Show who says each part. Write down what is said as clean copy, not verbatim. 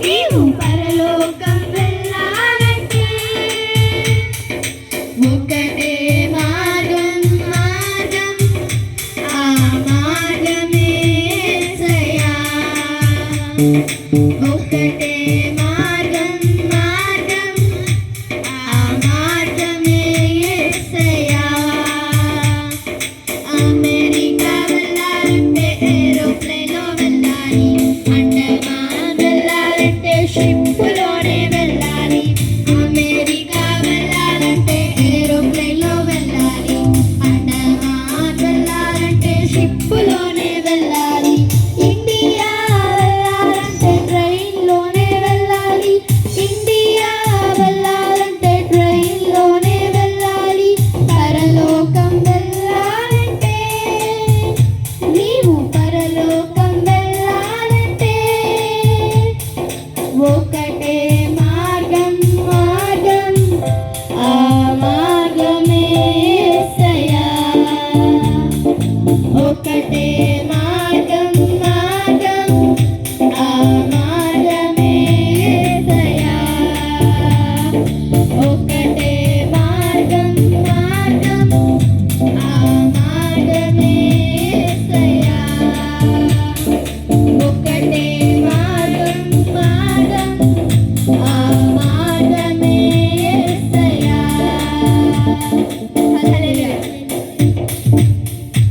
Speaker 1: నీవు పరలోకం వెళ్ళాలంటే ఒకటే మార్గం ఆ మార్గమే యేసయ్యా. ఒకటే మార్గం ఆ మార్గమే యేసయ్యా. అమెరికా వెళ్ళాలంటే ఏరోప్లేన్లో వెళ్ళాలి, అండమాన్ వెళ్ళాలంటే షిప్పులోనే వెళ్ళాలి. అమెరికా వెళ్ళాలంటే ఏరోప్లేన్లో వెళ్ళాలి, అండమాన్ వెళ్ళాలంటే షిప్పులోనే వెళ్ళాలి. ఇండియా వెళ్ళాలంటే ట్రైన్లోనే వెళ్ళాలి, ఇండియా వెళ్ళాలంటే ట్రైన్లోనే వెళ్ళాలి. పరలోకం వెళ్ళాలంటే నీవు పరలోకం వెళ్ళాలంటే ఒక